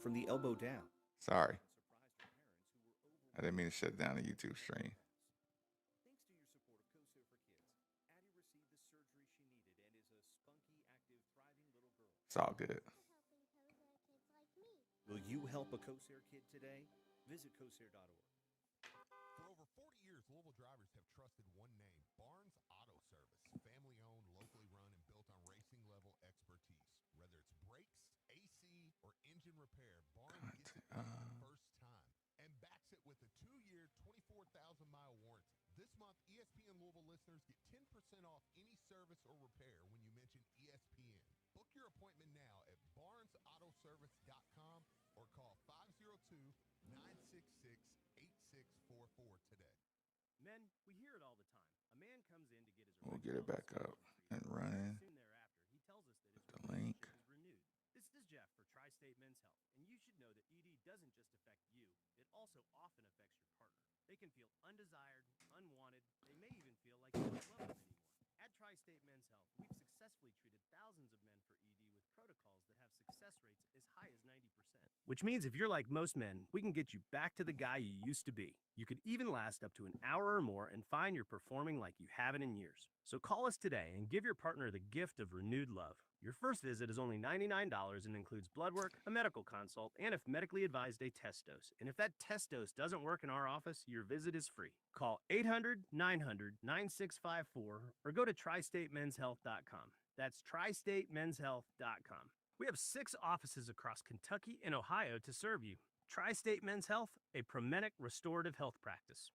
from the elbow down. Sorry. I didn't mean to shut down the YouTube stream. Thanks to your support of CoSare for Kids, Addie received the surgery she needed and is a spunky, active, thriving little girl. It's all good. Will you help a CoSare kid today? Visit CoSare.org. For over 40 years, Louisville drivers have trusted one name, Barnes Auto Service. Family-owned, locally run, and built on racing-level expertise. Whether it's brakes, AC, or engine repair, Barnes gets it right the first time and backs it with a 2-year, 24,000-mile warranty. This month, ESPN Louisville listeners get 10% off any service or repair when you mention ESPN. Book your appointment now at barnesautoservice.com or call 502-966-8644 today. Men, we hear it all the time. A man comes in to get his We'll get it back up and running. Soon thereafter, he tells us that his The link. relationship is renewed. This is Jeff for Tri-State Men's Health, and you should know that ED doesn't just affect you, it also often affects your partner. They can feel undesired, unwanted, they may even feel like you don't love them anymore. At Tri-State Men's Health, we've successfully treated thousands of men for ED with protocols that have success rates as high as 90%. Which means if you're like most men, we can get you back to the guy you used to be. You could even last up to an hour or more and find you're performing like you haven't in years. So call us today and give your partner the gift of renewed love. Your first visit is only $99 and includes blood work, a medical consult, and if medically advised, a test dose. And if that test dose doesn't work in our office, your visit is free. Call 800-900-9654 or go to tristatemenshealth.com. That's tristatemenshealth.com. We have 6 offices across Kentucky and Ohio to serve you. Tri-State Men's Health, a Prometic restorative health practice.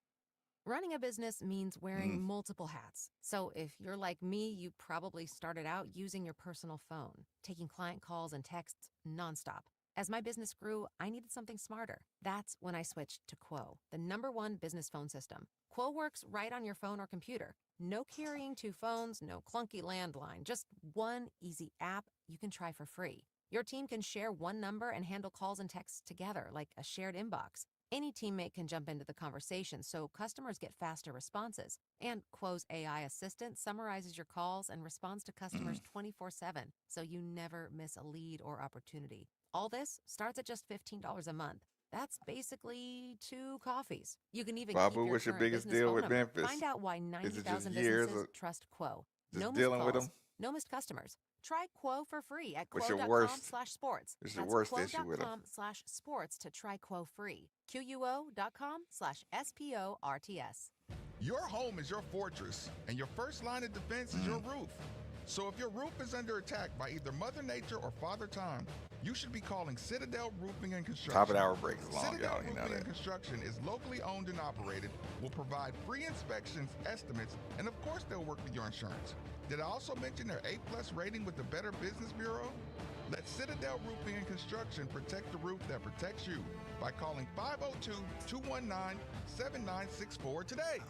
Running a business means wearing multiple hats. So if you're like me, you probably started out using your personal phone, taking client calls and texts nonstop. As my business grew, I needed something smarter. That's when I switched to Quo, the #1 business phone system. Quo works right on your phone or computer. No carrying 2 phones, no clunky landline, just one easy app you can try for free. Your team can share one number and handle calls and texts together like a shared inbox. Any teammate can jump into the conversation so customers get faster responses. And Quo's AI assistant summarizes your calls and responds to customers 24/7, so you never miss a lead or opportunity. All this starts at just $15 a month. That's basically 2 coffees. You can even keep Babu, your what's your current biggest business deal phone with number. Memphis? Find out why Is it 90,000 just years businesses of trust Quo. just No missed dealing with calls, them? no missed customers. Try Quo for free at What's your worst? quo.com/sports. What's your That's worst issue with them? quo.com/sports to try Quo free. QUO.com/SPORTS. Your home is your fortress, and your first line of defense is your roof. So if your roof is under attack by either Mother Nature or Father Time, you should be calling Citadel Roofing and Construction. Top of the hour break is long, Citadel y'all. You know Roofing that. and Construction is locally owned and operated, will provide free inspections, estimates, and of course they'll work with your insurance. Did I also mention their A+ rating with the Better Business Bureau? Let Citadel Roofing and Construction protect the roof that protects you by calling 502-219-7964 today.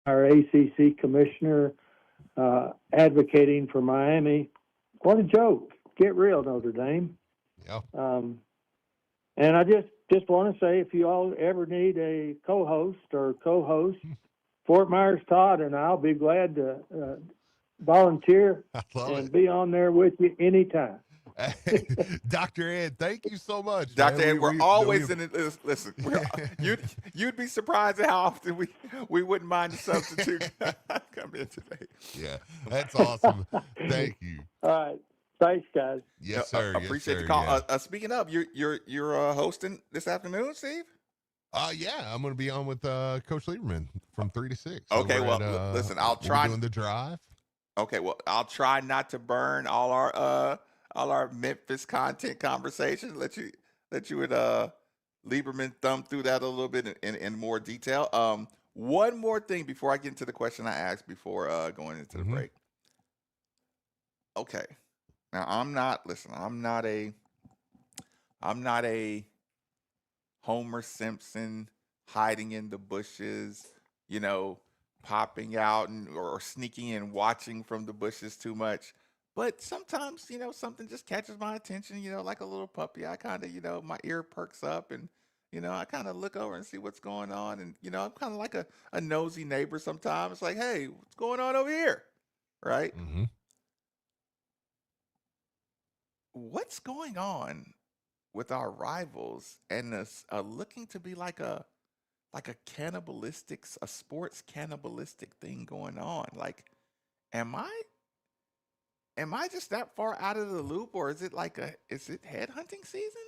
our ACC commissioner advocating for Miami. What a joke. Get real, Notre Dame. Yeah. And I just want to say, if you all ever need a co-host, Fort Myers Todd and I'll be glad to volunteer and be on there with you anytime. Dr. Ed, thank you so much. Dr. man. Ed, we're always in it. Listen, you'd be surprised at how often we wouldn't mind the substitute come in today. Yeah, that's awesome. Thank you. All right. Thanks, guys. Yes, sir. Appreciate the call. Yeah. Speaking of, you're hosting this afternoon, Steve? Yeah, I'm going to be on with Coach Lieberman from 3 to 6. Okay, well, listen, I'll try doing the drive. Okay, well, I'll try not to burn all our Memphis content conversation. Let you and Lieberman thumb through that a little bit in more detail. One more thing before I get into the question I asked before going into the break. Okay. Now I'm not a Homer Simpson hiding in the bushes, popping out or sneaking and watching from the bushes too much. But sometimes, something just catches my attention, like a little puppy. I kind of, my ear perks up and, I kind of look over and see what's going on. And, I'm kind of like a nosy neighbor sometimes. It's like, hey, what's going on over here? Right? Mm-hmm. What's going on with our rivals and us looking to be like a sports cannibalistic thing going on? Like, am I just that far out of the loop, or is it headhunting season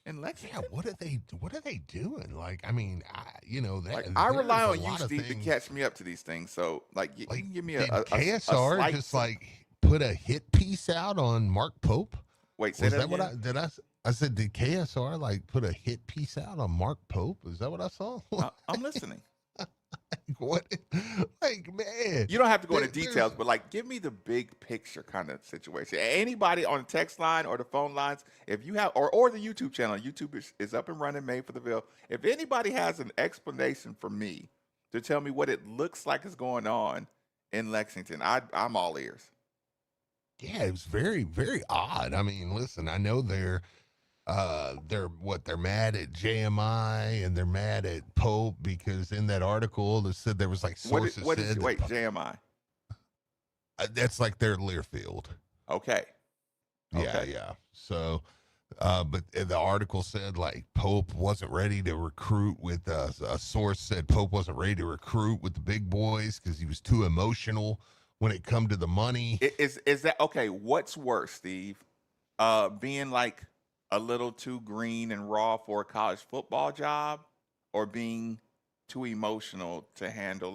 in Lexington? Yeah, what are they doing? Like, I mean, I rely on you, Steve, to catch me up to these things. So, you can give me a KSR slight... just put a hit piece out on Mark Pope. Wait, say that what again? I said, did KSR put a hit piece out on Mark Pope? Is that what I saw? I'm listening. What? Man. You don't have to go into details, but give me the big picture kind of situation. Anybody on the text line or the phone lines, if you have, or the YouTube channel, YouTube is up and running, made for the Ville. If anybody has an explanation for me to tell me what it looks like is going on in Lexington, I'm all ears. Yeah, it was very, very odd. I mean, listen, I know they're mad at JMI and they're mad at Pope because in that article they said there was sources said JMI? That's their Learfield. Okay. Yeah. So, but the article said Pope wasn't ready to recruit with a source said Pope wasn't ready to recruit with the big boys because he was too emotional when it come to the money. Is that okay? What's worse, Steve? Being a little too green and raw for a college football job, or being too emotional to handle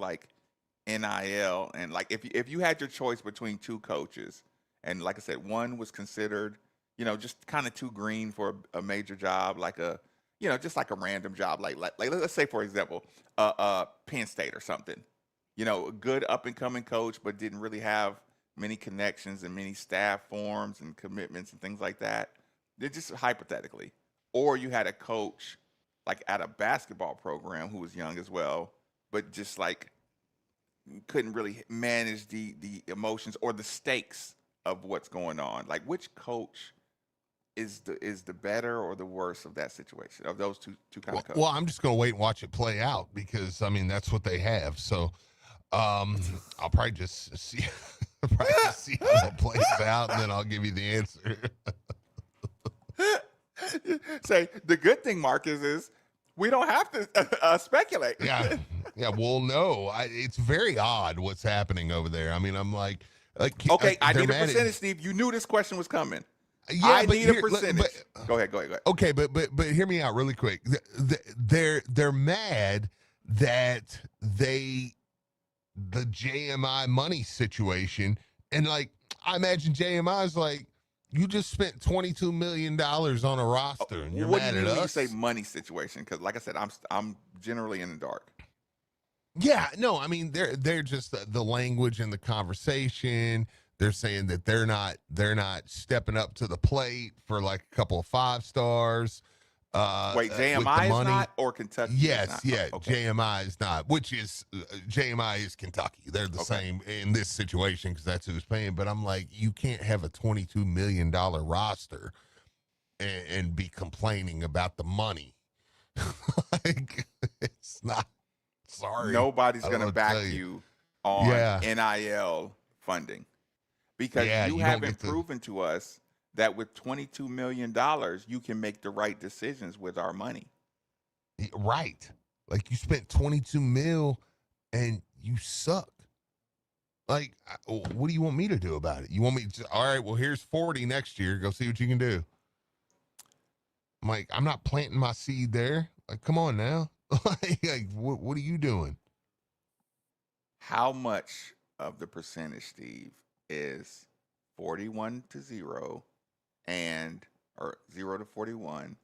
NIL? And if you had your choice between two coaches, and like I said, one was considered, just kind of too green for a major job, just like a random job, let's say for example, Penn State or something. A good up and coming coach, but didn't really have many connections and many staff forms and commitments and things like that. They're just hypothetically. Or you had a coach at a basketball program who was young as well, but just couldn't really manage the emotions or the stakes of what's going on. Which coach is the better or the worse of that situation, of those two kind of coaches? Well, I'm just going to wait and watch it play out because that's what they have. So I'll probably just see how that plays out, and then I'll give you the answer. Say the good thing, Marcus, is we don't have to speculate. Yeah. Well, no, it's very odd what's happening over there. I mean, I'm okay. I need a percentage, Steve. You knew this question was coming. Yeah, I need a percentage. Go ahead. Okay, but hear me out really quick. They're mad that the JMI money situation, and I imagine JMI is you just spent $22 million on a roster, and you're mad at us. What do you say money situation? Because like I said, I'm generally in the dark. Yeah, no, I mean they're just the language and the conversation. They're saying that they're not stepping up to the plate for a couple of 5 stars. Wait, with the JMI is money. not, or Kentucky? Yes, is not? yeah, Okay. JMI is not, which is JMI is Kentucky. They're the Okay. same in this situation because that's who's paying. But I'm like, you can't have a $22 million roster and be complaining about the money. Like, it's not. Sorry, Nobody's I going don't to know what to tell back you. you on Yeah, NIL funding because yeah, you you don't get haven't to. proven to us that with $22 million, you can make the right decisions with our money. Right. Like you spent 22 mil and you suck. Like, what do you want me to do about it? You want me to, all right, well, here's 40 next year. Go see what you can do. I'm like, I'm not planting my seed there. Like, come on now. Like what are you doing? How much of the percentage, Steve, is 41-0 and or 0-41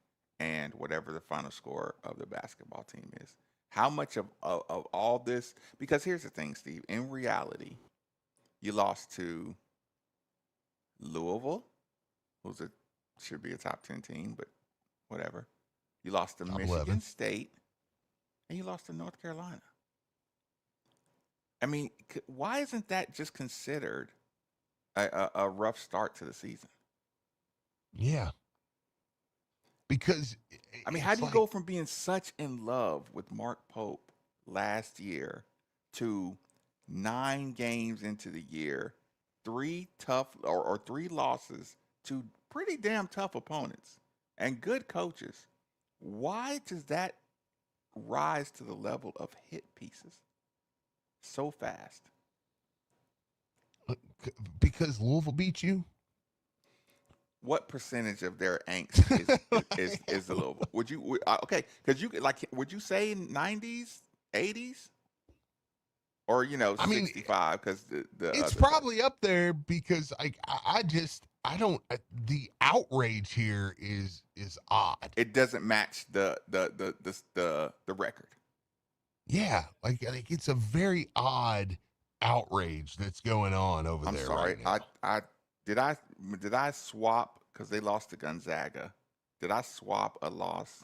and whatever the final score of the basketball team is? How much of all this? Because here's the thing, Steve. In reality, you lost to Louisville, should be a top 10 team, but whatever. You lost to Top Michigan 11. State, and you lost to North Carolina. I mean, why isn't that just considered a rough start to the season? Yeah. Because I mean, how do you go from being such in love with Mark Pope last year to 9 games into the year, 3 tough or 3 losses to pretty damn tough opponents and good coaches? Why does that rise to the level of hit pieces so fast? because Louisville beat you. What percentage of their angst is the Louisville? Okay? Because would you say 90s, 80s, or I mean, 65? Because the it's other probably up there because I don't the outrage here is odd. it doesn't match the record. Yeah, like it's a very odd outrage that's going on over I'm there sorry. right now. Did I swap because they lost to Gonzaga? Did I swap a loss?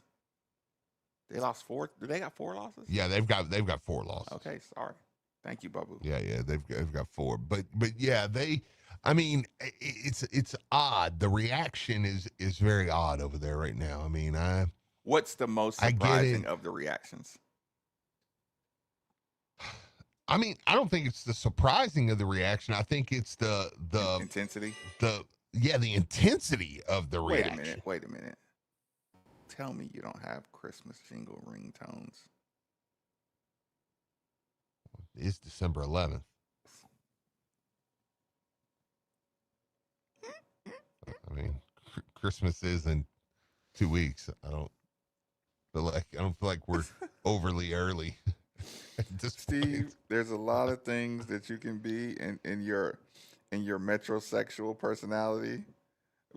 They lost 4. Do they got 4 losses? Yeah, they've got 4 losses. Okay, sorry. Thank you, Babu. Yeah, they've got 4. But yeah, I mean, it's odd. The reaction is very odd over there right now. I mean, What's the most I get surprising it. of the reactions? I mean, I don't think it's the surprising of the reaction. I think it's the Intensity? the intensity of the reaction. Wait a minute. Tell me you don't have Christmas jingle ringtones. It's December 11th. I mean, Christmas is in 2 weeks. I don't feel like we're overly early. Steve, there's a lot of things that you can be in your metrosexual personality,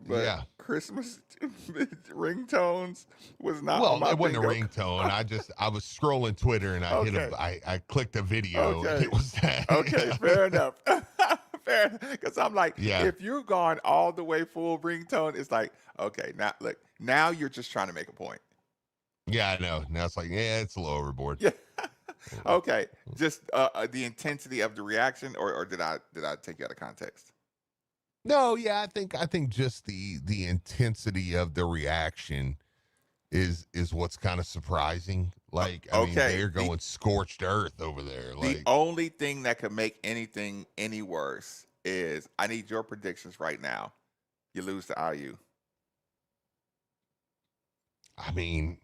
but Yeah. Christmas ringtones was not on Well, my it wasn't a bingo. ringtone. I was scrolling Twitter and Okay. I clicked a video and Okay. it was that. Okay, fair enough. Fair, because I'm like, Yeah. if you've gone all the way full ringtone, it's like, okay, now you're just trying to make a point. Yeah, I know. Now it's like, yeah, it's a little overboard. Yeah. Okay, just the intensity of the reaction, or did I take you out of context? No, yeah, I think just the intensity of the reaction is what's kind of surprising. Like, I mean, Okay, they're going scorched earth over there. the Like, only thing that could make anything any worse is I need your predictions right now. You lose to IU. I mean,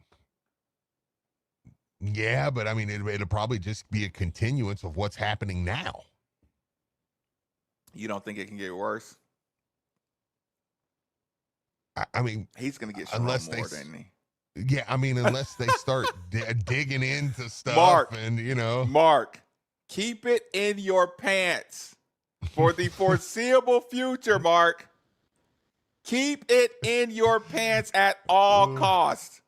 yeah, but I mean, it'll probably just be a continuance of what's happening now. You don't think it can get worse? I mean, He's going to get unless Sharon more, isn't he? yeah, I mean, unless they start digging into stuff Mark, and, Mark, keep it in your pants for the foreseeable future, Mark. Keep it in your pants at all costs.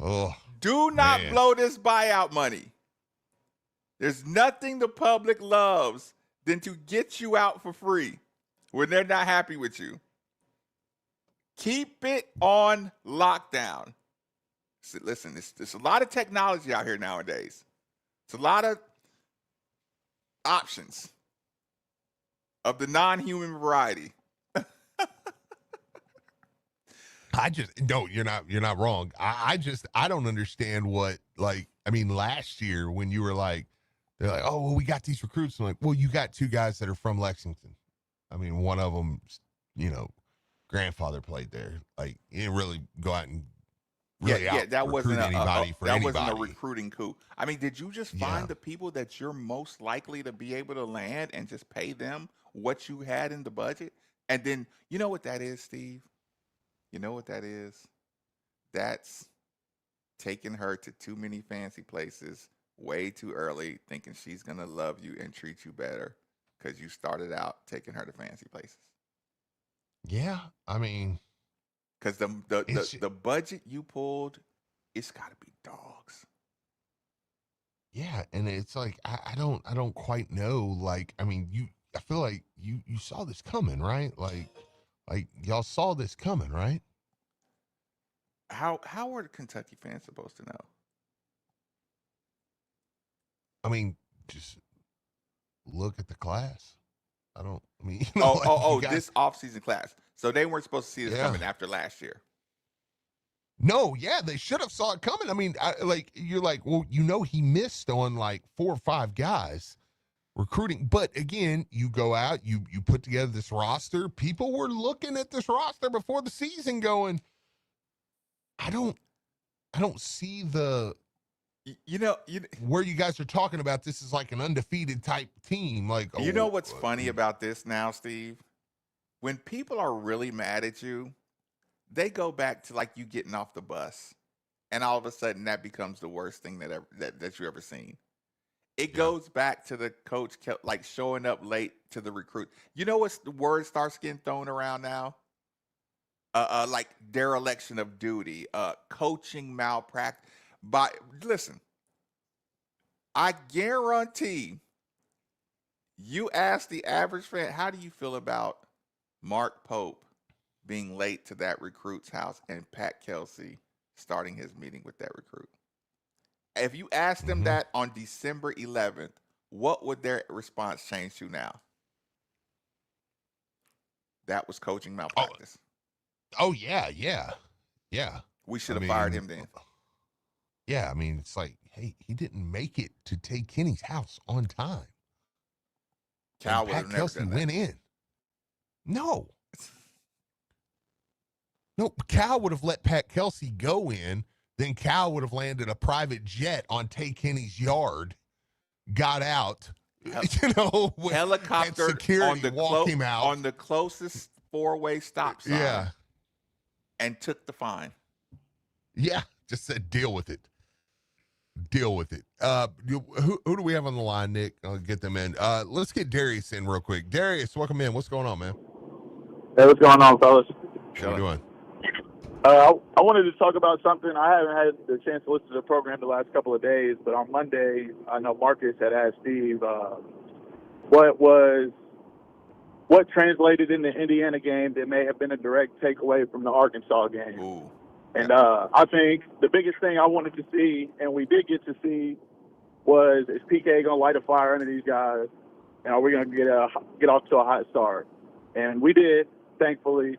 Oh, Do not man. blow this buyout money. There's nothing the public loves than to get you out for free when they're not happy with you. Keep it on lockdown. Listen, there's a lot of technology out here nowadays. It's a lot of options of the non-human variety. You're not wrong. I don't understand what, like, I mean, last year when you were like, they're like, oh, well, we got these recruits. I'm like, well, you got two guys that are from Lexington. I mean, one of them, grandfather played there. Like, you didn't really go out and really that wasn't anybody for anybody. Wasn't a recruiting coup. I mean, did you just find the people that you're most likely to be able to land and just pay them what you had in the budget? And then, you know what that is, Steve? You know what that is? That's taking her to too many fancy places way too early, thinking she's going to love you and treat you better because you started out taking her to fancy places. Yeah, I mean, because the budget you pulled, it's got to be dogs. Yeah, and it's like I don't quite know. Like, I mean, I feel like you saw this coming, right? Like y'all saw this coming, right? How are the Kentucky fans supposed to know? I mean, just look at the class. This offseason class. So they weren't supposed to see this coming after last year. No, yeah, they should have saw it coming. I mean, you're like, well, he missed on like 4 or 5 guys recruiting. But again, you go out, you put together this roster. People were looking at this roster before the season going, I don't see the where you guys are talking about this is like an undefeated type team. Like, you know what's funny about this now, Steve? When people are really mad at you, they go back to like you getting off the bus, and all of a sudden that becomes the worst thing that you ever seen. It goes back to the coach like showing up late to the recruit. You know what's the word starts getting thrown around now? Like dereliction of duty, coaching malpractice. But listen, I guarantee you ask the average fan, how do you feel about Mark Pope being late to that recruit's house and Pat Kelsey starting his meeting with that recruit? If you asked them that on December 11th, what would their response change to now? That was coaching malpractice. Oh yeah. We should have fired him then. Yeah, I mean, it's like, hey, he didn't make it to Tay Kenny's house on time. Cal would have never Kelsey done that. went in. No, Cal would have let Pat Kelsey go in. Then Cal would have landed a private jet on Tay Kenny's yard, got out, helicopter security walked him out on the closest 4-way stop sign. Yeah, and took the fine. Yeah, just said deal with it. Who do we have on the line, Nick? I'll get them in. Let's get Darius in real quick. Darius, welcome in. What's going on, man? Hey, what's going on, fellas? How you doing? I wanted to talk about something. I haven't had the chance to listen to the program the last couple of days, but on Monday, I know Marcus had asked Steve what translated in the Indiana game that may have been a direct takeaway from the Arkansas game. Ooh. And I think the biggest thing I wanted to see, and we did get to see, was is PK going to light a fire under these guys, and are we going to get off to a hot start? And we did, thankfully.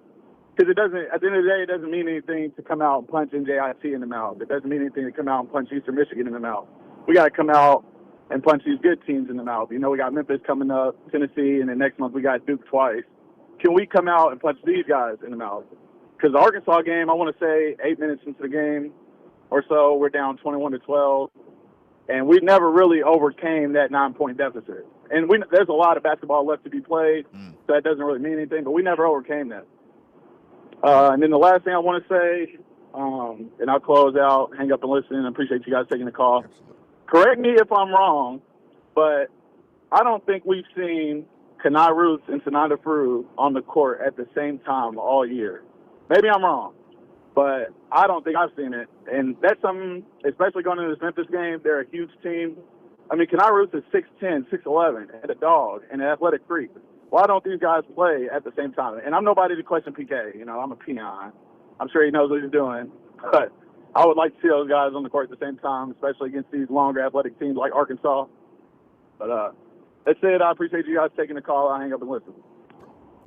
Because it doesn't, at the end of the day, it doesn't mean anything to come out and punch NJIT in the mouth. It doesn't mean anything to come out and punch Eastern Michigan in the mouth. We got to come out and punch these good teams in the mouth. We got Memphis coming up, Tennessee, and then next month we got Duke twice. Can we come out and punch these guys in the mouth? Because the Arkansas game, I want to say 8 minutes into the game or so, we're down 21-12, and we never really overcame that 9-point deficit. And there's a lot of basketball left to be played, so that doesn't really mean anything, but we never overcame that. And then the last thing I want to say, and I'll close out, hang up and listen, and I appreciate you guys taking the call. Absolutely. Correct me if I'm wrong, but I don't think we've seen Kenai Roots and Sananda Fru on the court at the same time all year. Maybe I'm wrong, but I don't think I've seen it. And that's something, especially going into this Memphis game, they're a huge team. I mean, Kenai Roots is 6'10", 6'11", and a dog, and an athletic freak. Why don't these guys play at the same time? And I'm nobody to question PK. I'm a peon. I'm sure he knows what he's doing. But I would like to see those guys on the court at the same time, especially against these longer athletic teams like Arkansas. But that's it. I appreciate you guys taking the call. I'll hang up and listen.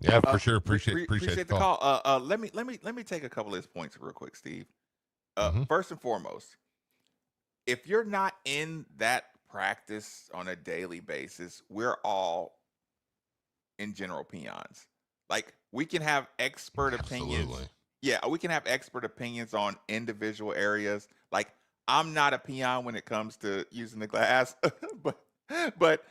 Yeah, for sure. Appreciate the call. Let me take a couple of his points real quick, Steve. Mm-hmm. First and foremost, if you're not in that practice on a daily basis, we're all in general peons. Like, we can have expert opinions. Absolutely. Yeah, we can have expert opinions on individual areas. Like, I'm not a peon when it comes to using the glass, but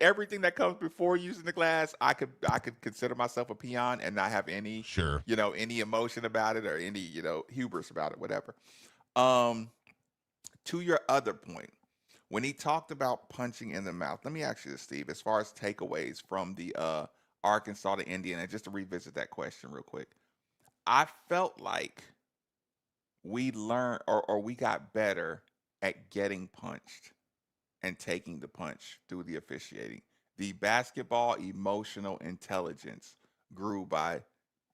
everything that comes before using the glass, I could consider myself a peon and not have any any emotion about it or any hubris about it, whatever. To your other point, when he talked about punching in the mouth, let me ask you this, Steve, as far as takeaways from the Arkansas to Indiana, just to revisit that question real quick. I felt like we learned or we got better at getting punched and taking the punch through the officiating. The basketball emotional intelligence grew by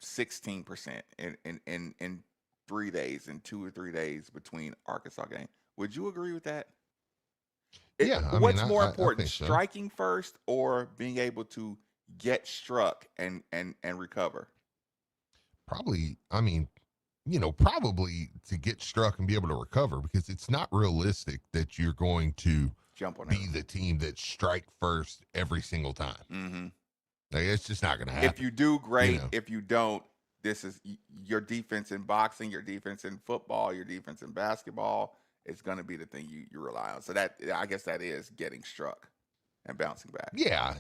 16% in 3 days, in 2 or 3 days between Arkansas games. Would you agree with that? Yeah. What's more I important, think so. striking first or being able to get struck and recover? Probably, probably to get struck and be able to recover, because it's not realistic that you're going to jump on be the team that strike first every single time. Mm-hmm. Like, it's just not going to happen. If you do, great. If you don't, this is your defense in boxing, your defense in football, your defense in basketball. It's going to be the thing you rely on. So that, I guess, that is getting struck and bouncing back. Yeah.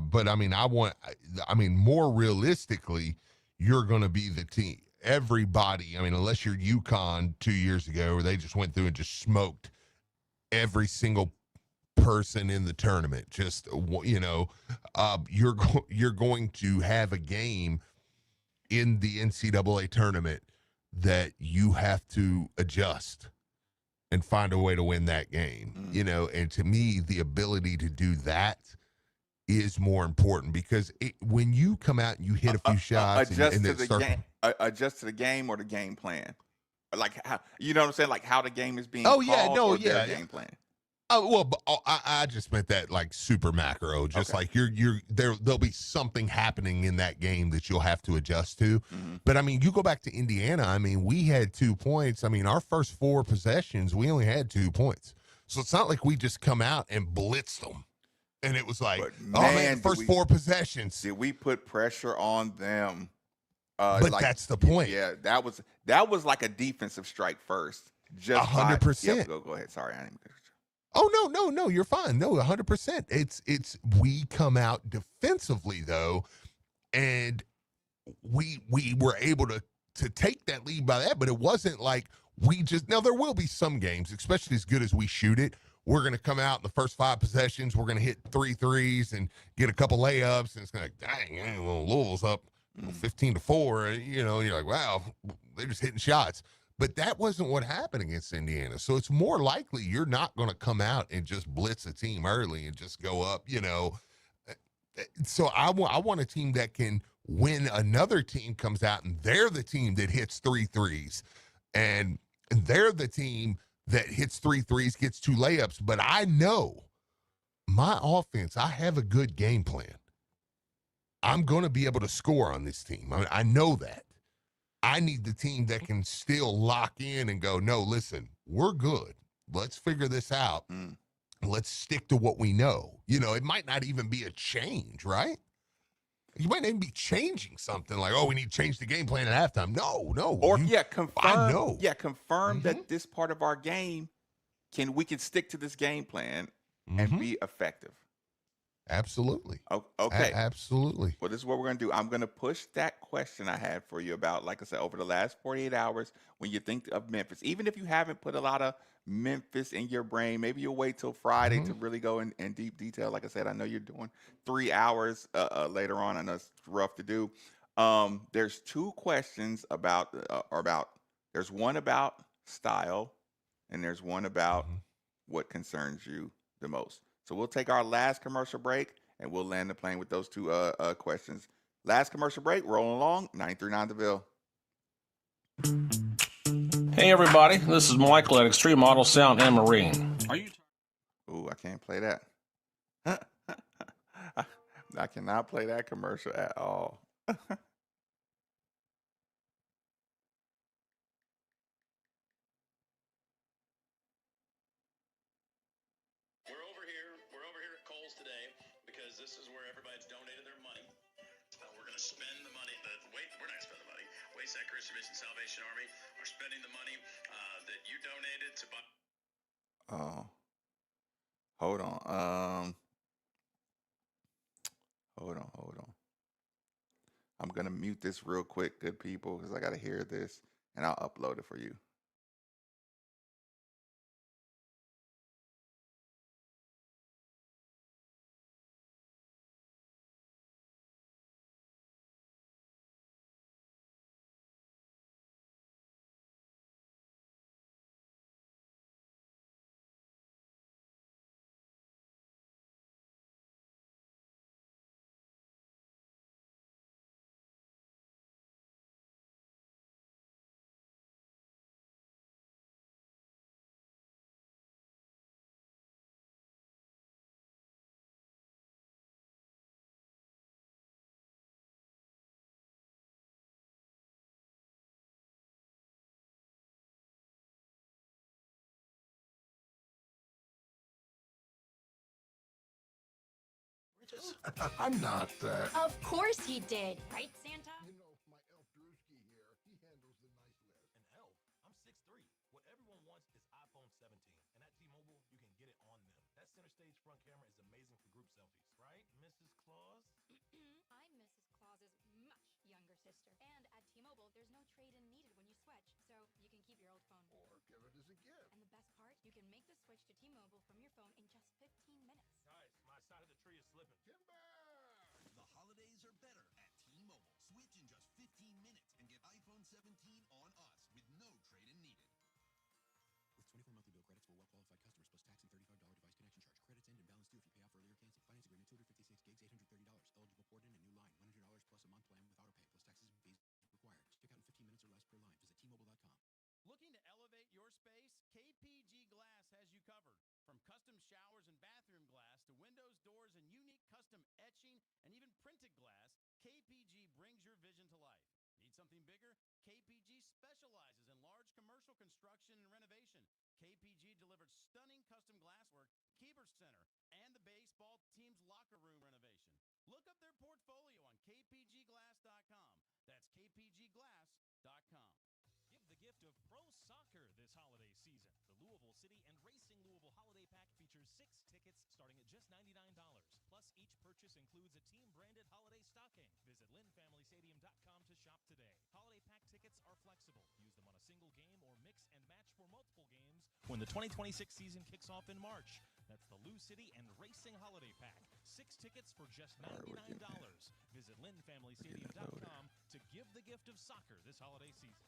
But more realistically, you're going to be the team. Everybody, unless you're UConn 2 years ago, where they just went through and just smoked every single person in the tournament. Just, you're going to have a game in the NCAA tournament that you have to adjust and find a way to win that game. And to me, the ability to do that is more important, because when you come out and you hit a few shots adjust to the game or the game plan, like how, what I'm saying, like how the game is being called their game plan. Oh, well, but I just meant that like super macro, just like there'll be something happening in that game that you'll have to adjust to. Mm-hmm. But you go back to Indiana, we had 2 points. Our first 4 possessions, we only had 2 points. So it's not like we just come out and blitzed them. And it was like, the first 4 possessions. Did we put pressure on them? But that's the point. Yeah, that was like a defensive strike first. Just 100%. Go ahead. Sorry, I didn't. Oh, no, you're fine. No, 100%. It's we come out defensively though, and we were able to take that lead by that, but it wasn't like now there will be some games, especially as good as we shoot it, we're going to come out in the first 5 possessions, we're going to hit 3 threes and get a couple layups, and it's going to, dang, Louisville's up 15-4, you're like, wow, they're just hitting shots. But that wasn't what happened against Indiana. So it's more likely you're not going to come out and just blitz a team early and just go up, So I want a team that can, when another team comes out and they're the team that hits 3 threes, and they're the team that hits 3 threes, gets 2 layups. But I know my offense, I have a good game plan. I'm going to be able to score on this team. I know that. I need the team that can still lock in and go, no, listen, we're good. Let's figure this out. Let's stick to what we know. It might not even be a change, right? You might not even be changing something like, we need to change the game plan at halftime. No. Or confirm. I know. Yeah, confirm that this part of our game we can stick to this game plan and be effective. Absolutely. Okay. Absolutely. Well, this is what we're going to do. I'm going to push that question I had for you about, like I said, over the last 48 hours, when you think of Memphis, even if you haven't put a lot of Memphis in your brain, maybe you'll wait till Friday to really go in deep detail. Like I said, I know you're doing 3 hours later on. I know it's rough to do. There's 2 questions there's one about style, and there's one about what concerns you the most. So we'll take our last commercial break, and we'll land the plane with those 2 questions. Last commercial break, rolling along, 93.9 The Ville. Hey everybody, this is Michael at Extreme Auto Sound and Marine. Are you? Ooh, I can't play that. I cannot play that commercial at all. We're over here at Kohl's today because this is where everybody's donated their money. We're going to spend the money. We're not going to spend the money. Wayside Christian Mission Salvation Army are spending the money that you donated to buy. Oh, hold on. Hold on. I'm gonna mute this real quick, good people, because I gotta hear this, and I'll upload it for you. I'm not that. Of course he did, right, Santa? You know, my elf Drewski here, he handles the nice list. An elf? I'm 6'3". What everyone wants is iPhone 17. And at T-Mobile, you can get it on them. That center stage front camera is amazing for group selfies, right, Mrs. Claus? I'm Mrs. Claus's much younger sister. And at T-Mobile, there's no trade-in needed when you switch, so you can keep your old phone. Or give it as a gift. And the best part, you can make the switch to T-Mobile from your phone in just 15 minutes. Guys, my side of the tree is slipping. Timber! The holidays are better at T-Mobile. Switch in just 15 minutes and get iPhone 17 on us with no trade-in needed. With 24 monthly bill credits for well-qualified customers plus tax and $35 device connection charge. Credits end and balance due if you pay off earlier cancel. Finance agreement 256 gigs, $830. Eligible port in and new line. $100 plus a month plan with auto pay plus taxes and fees required. Check out in 15 minutes or less per line. Visit T-Mobile.com. Looking to elevate your space? KPG Glass has you covered. From custom showers and bathroom glass to windows, doors, and unique custom etching and even printed glass, KPG brings your vision to life. Need something bigger? KPG specializes in large commercial construction and renovation. KPG delivered stunning custom glasswork, Keeper Center, and the baseball team's locker room renovation. Look up their portfolio on kpgglass.com. That's kpgglass.com. Give the gift of pro soccer this holiday season. The Louisville City and Racing Louisville Holiday Pack features 6 tickets starting at just $99. Plus, each purchase includes a team-branded holiday stocking. Visit LynnFamilyStadium.com to shop today. Holiday Pack tickets are flexible. Use them on a single game or mix and match for multiple games when the 2026 season kicks off in March. That's the Lou City and Racing Holiday Pack. 6 tickets for just $99. Visit LynnFamilyStadium.com to give the gift of soccer this holiday season.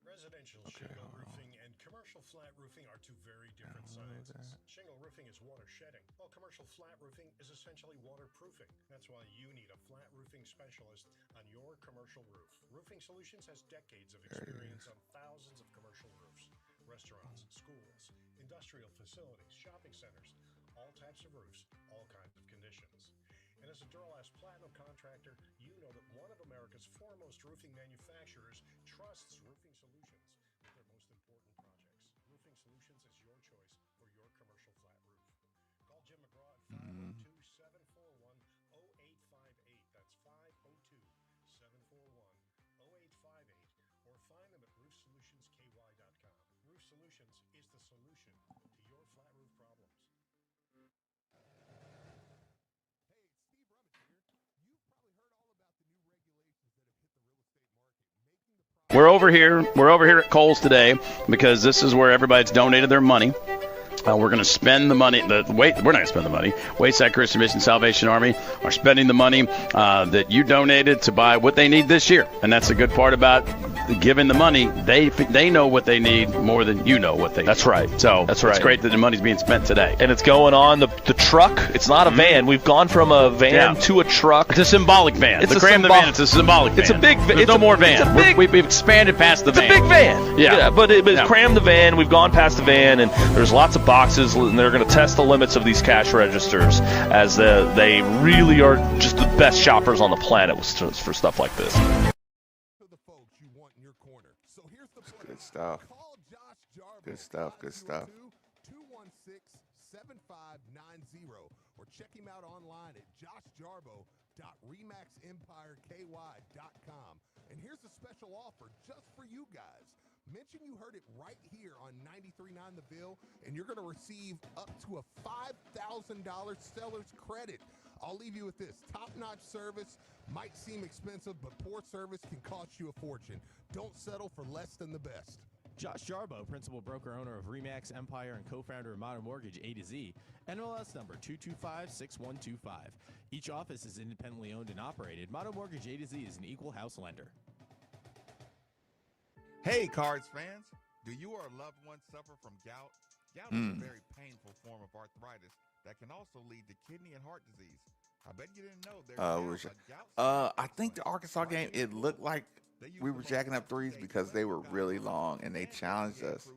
Residential shingle roofing and commercial flat roofing are two very different sciences. Shingle roofing is water shedding, while commercial flat roofing is essentially waterproofing. That's why you need a flat roofing specialist on your commercial roof. Roofing Solutions has decades of experience on thousands of commercial roofs, restaurants, schools, industrial facilities, shopping centers, all types of roofs, all kinds of conditions. And as a Duralast Platinum contractor, you know that one of America's foremost roofing manufacturers trusts Roofing Solutions with their most important projects. Roofing Solutions is your choice for your commercial flat roof. Call Jim McGraw at 502-741-0858. That's 502-741-0858. Or find them at roofsolutionsky.com. Roof Solutions is the solution to your flat roof problems. We're over here at Kohl's today because this is where everybody's donated their money. We're going to spend the money. We're not going to spend the money. Wayside Christian Mission Salvation Army are spending the money that you donated to buy what they need this year. And that's the good part about giving the money, they know what they need more than you know what they need. That's right. So that's right. It's great that the money's being spent today. And it's going on the truck. It's not a van. We've gone from a van to a truck. It's a symbolic van. It's the van. It's a symbolic van. It's a big van. There's no more van. We've expanded past the van. It's a big van. Yeah. But it's crammed the van. We've gone past the van, and there's lots of boxes, and they're going to test the limits of these cash registers as they really are just the best shoppers on the planet for stuff like this. Good stuff. Good stuff. Good stuff. 216-7590 or check him out online at joshjarbo.remaxempireky.com. And here's a special offer just for you guys. Mention you heard it right here on 93.9 The Ville, and you're going to receive up to a $5,000 seller's credit. I'll leave you with this. Top-notch service might seem expensive, but poor service can cost you a fortune. Don't settle for less than the best. Josh Jarbo, principal broker owner of Remax Empire and co-founder of Modern Mortgage A to Z, NMLS number 2256125. Each office is independently owned and operated. Modern Mortgage A to Z is an equal house lender. Hey, Cards fans. Do you or a loved one suffer from gout? Gout is a very painful form of arthritis that can also lead to kidney and heart disease. I bet you didn't know there's I think the Arkansas game, it looked like we were jacking up threes because they were really long and they challenged us,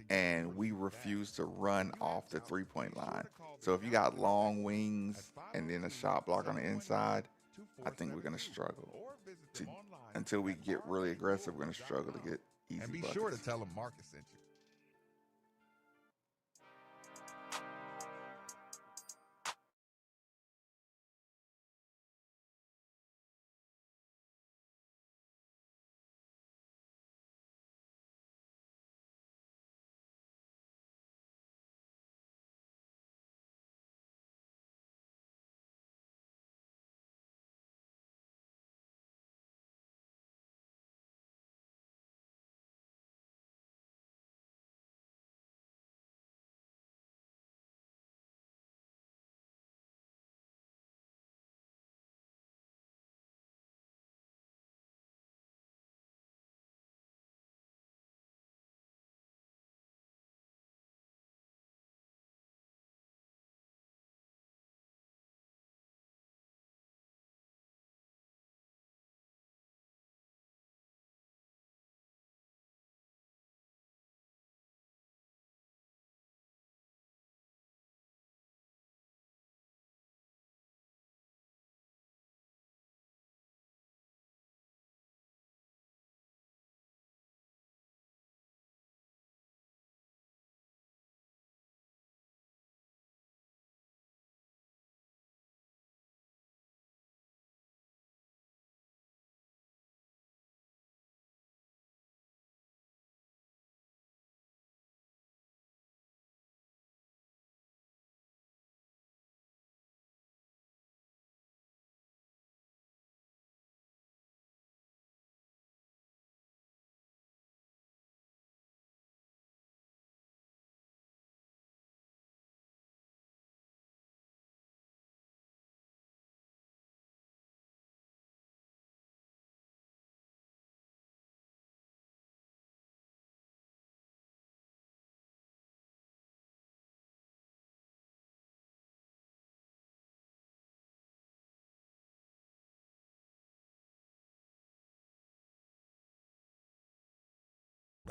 and we refused to run off the three-point line. So if you got long wings and then a shot block on the inside, I think we're going to struggle. Until we get really aggressive, we're going to struggle to get easy And be buckets. sure to tell them Marcus sent you.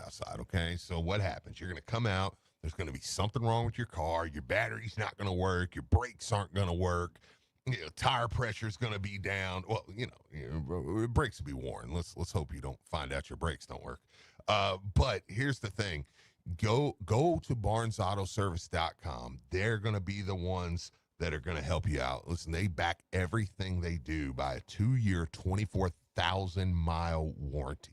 Outside, okay? So what happens? You're going to come out. There's going to be something wrong with your car. Your battery's not going to work. Your brakes aren't going to work. Tire pressure is going to be down. Well, brakes will be worn. Let's hope you don't find out your brakes don't work. But here's the thing. Go to barnesautoservice.com. They're going to be the ones that are going to help you out. Listen, they back everything they do by a 2-year, 24,000-mile warranty.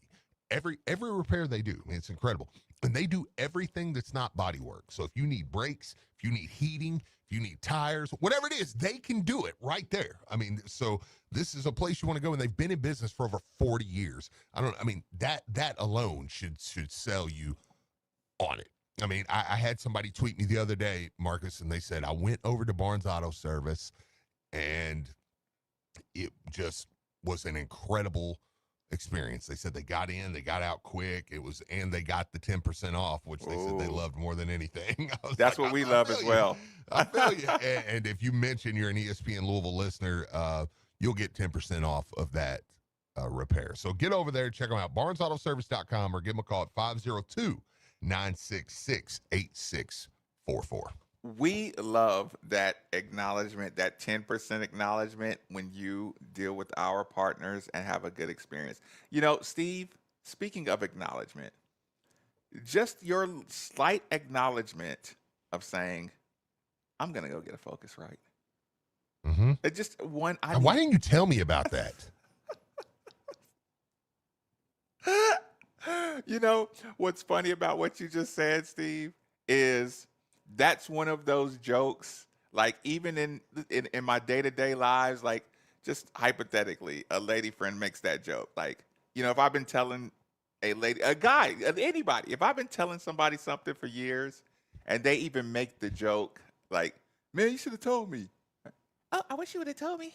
Every repair they do, I mean, it's incredible. And they do everything that's not body work. So if you need brakes, if you need heating, if you need tires, whatever it is, they can do it right there. I mean, so this is a place you want to go, and they've been in business for over 40 years. That alone should sell you on it. I mean, I had somebody tweet me the other day, Marcus, and they said, I went over to Barnes Auto Service, and it just was an incredible experience. They said they got in, they got out quick. And they got the 10% off, which they said they loved more than anything. That's what we love as well. I feel you. And if you mention you're an ESPN Louisville listener, you'll get 10% off of that repair. So get over there, check them out, barnesautoservice.com, or give them a call at 502-966-8644. We love that acknowledgement, that 10% acknowledgement when you deal with our partners and have a good experience. You know, Steve, speaking of acknowledgement, just your slight acknowledgement of saying, I'm going to go get a Focusrite. Mm-hmm. It just one. Why didn't you tell me about that? You know, what's funny about what you just said, Steve, is that's one of those jokes, like even in my day-to-day lives, like just hypothetically, a lady friend makes that joke. Like, you know, if I've been telling a lady, a guy, anybody, if I've been telling somebody something for years and they even make the joke, like, man, you should have told me. Oh, I wish you would have told me.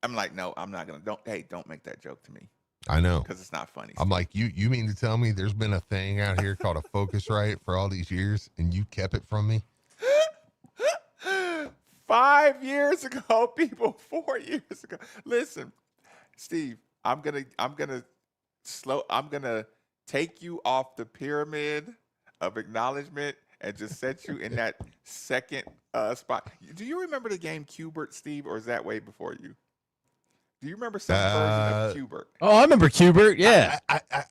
I'm like, no, I'm not going to. Don't make that joke to me. I know. Because it's not funny. I'm like, you mean to tell me there's been a thing out here called a Focusrite for all these years and you kept it from me? 5 years ago, people, 4 years ago. Listen, Steve, I'm gonna take you off the pyramid of acknowledgement and just set you in that second spot. Do you remember the game Cubert, Steve, or is that way before you? Do you remember some version of Cubert? Oh, I remember Cubert. Yeah,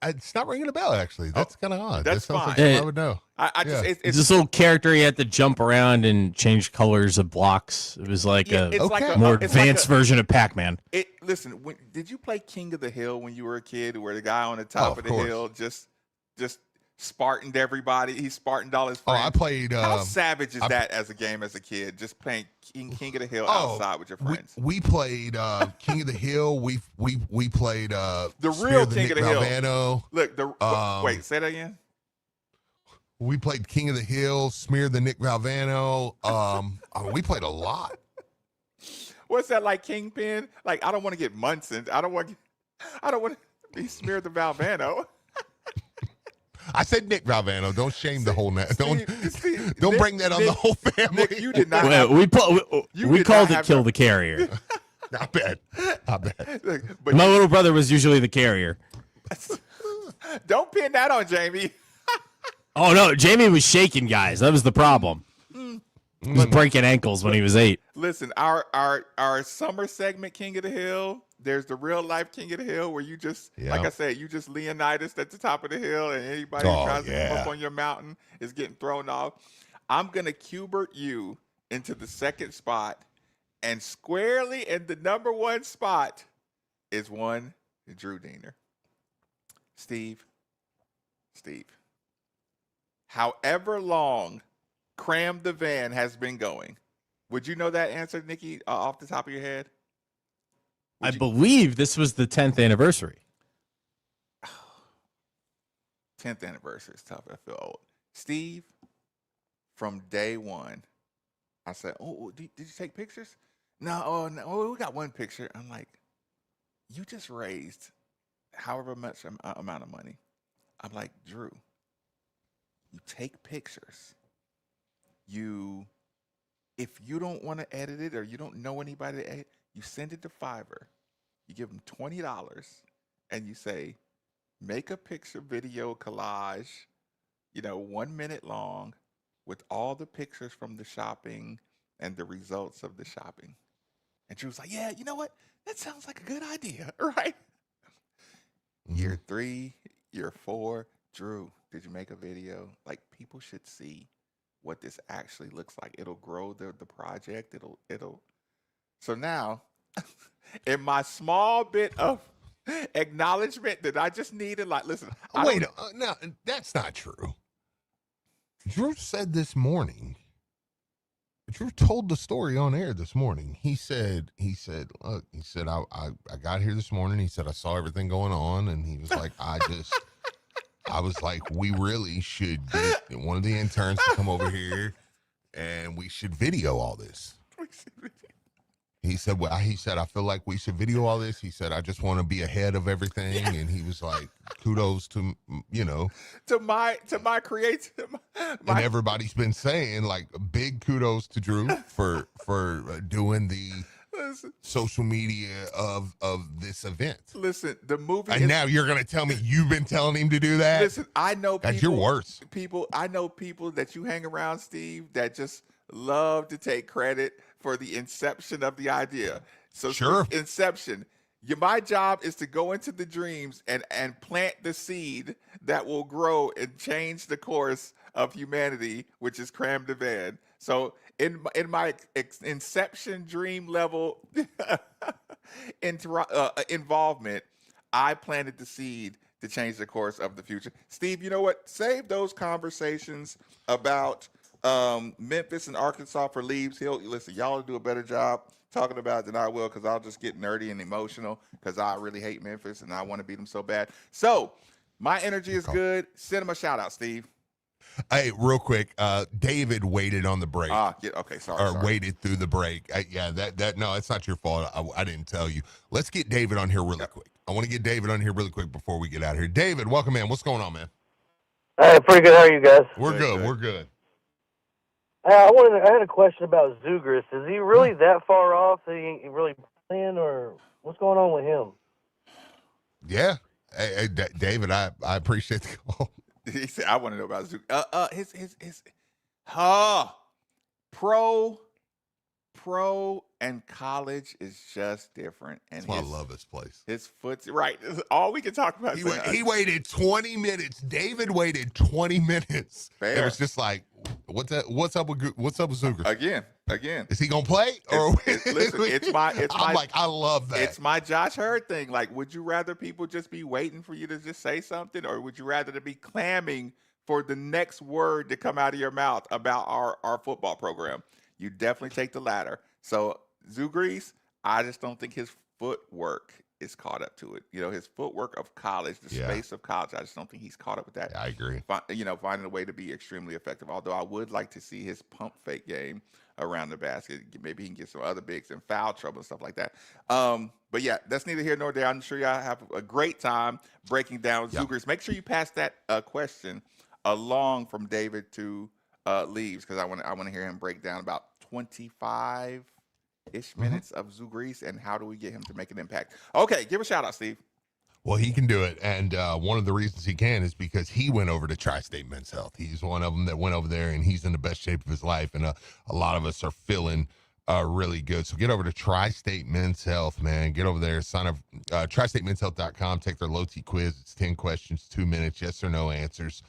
it's not ringing a bell. Actually, that's kind of odd. That's that sounds fine. like I would know. It's this little character. He had to jump around and change colors of blocks. It was like a more advanced version of Pac-Man. Listen, did you play King of the Hill when you were a kid, where the guy on the top of the hill just Spartaned everybody? He Spartaned all his friends. Oh, I played. How savage is that as a game as a kid? Just playing King of the Hill outside with your friends. We played King of the Hill. We played the real King of the Hill. Look, wait, say that again. We played King of the Hill, Smear the Nick Valvano. We played a lot. What's that, like Kingpin? Like, I don't want to get Munson. I don't want to be Smear the Valvano. I said Nick Valvano. Don't shame the whole net. Don't bring that on the whole family. Nick, you did not. We called it Kill the Carrier. I bet. But my little brother was usually the carrier. Don't pin that on Jamie. Oh no, Jamie was shaking, guys. That was the problem. He was breaking ankles when he was 8. Listen, our summer segment, King of the Hill. There's the real life King of the Hill, where you just, like I said, you just Leonidas at the top of the hill, and anybody who tries to come up on your mountain is getting thrown off. I'm gonna Cubert you into the second spot, and squarely in the number 1 spot is one Drew Diener. Steve. However long Cram the Van has been going, would you know that answer, Nikki, off the top of your head? I believe this was the 10th anniversary. 10th anniversary is tough. I feel old. Steve, from day one, I said, oh, did you take pictures? No, we got one picture. I'm like, you just raised however much amount of money. I'm like, Drew, you take pictures. If you don't want to edit it or you don't know anybody to edit, you send it to Fiverr. You give them $20 and you say, make a picture video collage, 1 minute long with all the pictures from the shopping and the results of the shopping. And Drew's like, yeah, you know what? That sounds like a good idea, right? Year 3, year 4, Drew, did you make a video? Like, people should see what this actually looks like. It'll grow the project. It'll. So now, in my small bit of acknowledgement that I just needed, like, listen. Wait, no, that's not true. Drew said this morning. Drew told the story on air this morning. He said, look, I got here this morning. He said, I saw everything going on. And he was like, I was like, we really should get one of the interns to come over here and we should video all this. He said, I feel like we should video all this. He said, I just want to be ahead of everything. And he was like, kudos to, to my creative. And everybody's been saying like big kudos to Drew for doing the social media of this event. Listen, the movie. And now you're going to tell me you've been telling him to do that? Listen, I know people. That's your worst. I know people that you hang around, Steve, that just love to take credit for the inception of the idea. So sure. Inception. My job is to go into the dreams and plant the seed that will grow and change the course of humanity, which is Cram the Van. So in my inception dream level involvement, I planted the seed to change the course of the future. Steve, you know what? Save those conversations about Memphis and Arkansas for Leaves. Listen, y'all will do a better job talking about it than I will, because I'll just get nerdy and emotional because I really hate Memphis and I want to beat them so bad. So my energy is good. Send him a shout out, Steve. Hey, real quick, David waited on the break. Okay, sorry. Waited through the break. No, it's not your fault. I didn't tell you. Let's get David on here really quick. I want to get David on here really quick before we get out of here. David, welcome in. What's going on, man? Hey, pretty good. How are you guys? We're good. We're good. I had a question about Zugris. Is he really that far off? Is he really playing, or what's going on with him? Yeah. Hey, David, I appreciate the call. He said, I want to know about Zugris. His pro and college is just different. And that's why I love this place. His foot's right. This is all we can talk about. He waited 20 minutes. David waited 20 minutes. Fair. It was just like, what's up with Zugris? Again. Is he gonna play? Or I love that. It's my Josh Hurd thing. Like, would you rather people just be waiting for you to just say something, or would you rather to be clamming for the next word to come out of your mouth about our football program? You definitely take the latter. So Zugris, I just don't think his footwork is caught up to it. His footwork of college, the space of college, I just don't think he's caught up with that. Yeah, I agree. Finding a way to be extremely effective. Although I would like to see his pump fake game around the basket. Maybe he can get some other bigs in foul trouble and stuff like that. But yeah, that's neither here nor there. I'm sure y'all have a great time breaking down Zugris. Make sure you pass that question along from David to Leaves, because I want to hear him break down about 25-ish minutes of Zugris and how do we get him to make an impact. Okay, give a shout out, Steve. Well, he can do it, and one of the reasons he can is because he went over to Tri-State Men's Health. He's one of them that went over there, and he's in the best shape of his life, and a lot of us are feeling really good. So get over to Tri-State Men's Health, man. Get over there, sign up, tristatemenshealth.com, take their low T quiz. It's 10 questions, 2 minutes, yes or no answers.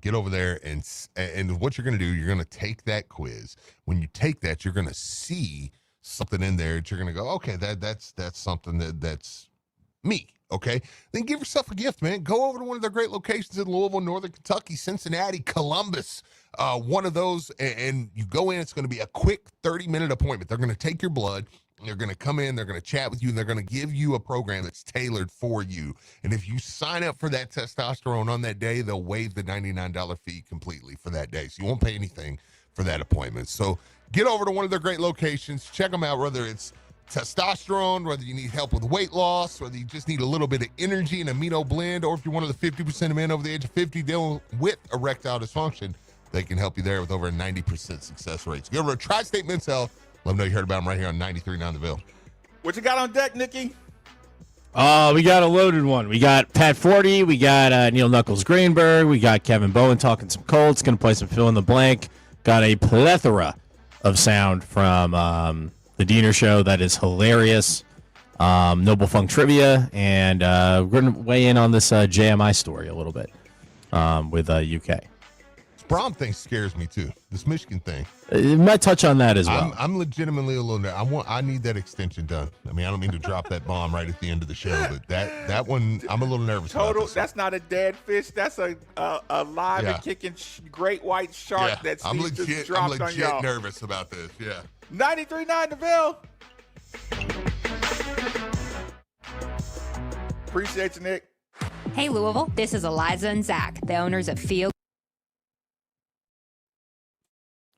Get over there, and what you're going to do, you're going to take that quiz. When you take that, you're going to see something in there that you're going to go, okay, that's something that's me. Okay, then give yourself a gift, man. Go over to one of their great locations in Louisville, Northern Kentucky, Cincinnati, Columbus, one of those, and you go in. It's going to be a quick 30-minute appointment. They're going to take your blood. They're going to come in. They're going to chat with you, and they're going to give you a program that's tailored for you. And if you sign up for that testosterone on that day, they'll waive the $99 fee completely for that day. So you won't pay anything for that appointment. So get over to one of their great locations. Check them out, whether it's testosterone, whether you need help with weight loss, whether you just need a little bit of energy and amino blend, or if you're one of the 50% of men over the age of 50 dealing with erectile dysfunction, they can help you there with over a 90% success rate. So go over to Tri-State Men's Health. Let them know you heard about them right here on 93.9 The Ville. What you got on deck, Nikki? We got a loaded one. We got Pat Forty. We got Neil Knuckles Greenberg. We got Kevin Bowen talking some Colts. Going to play some fill in the blank. Got a plethora of sound from the Diener Show that is hilarious. Noble Funk trivia, and we're going to weigh in on this JMI story a little bit with UK. This Brom thing scares me too. This Michigan thing. It might touch on that as well. I'm legitimately a little. I need that extension done. I mean, I don't mean to drop that bomb right at the end of the show, but that one, I'm a little nervous. Total. About that's not a dead fish. That's a live and kicking great white shark that Steve just dropped on y'all. I'm legit nervous about this. Yeah. 93.9 The Ville. Appreciate you, Nick. Hey, Louisville. This is Eliza and Zach, the owners of Field.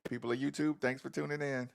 People of YouTube, thanks for tuning in.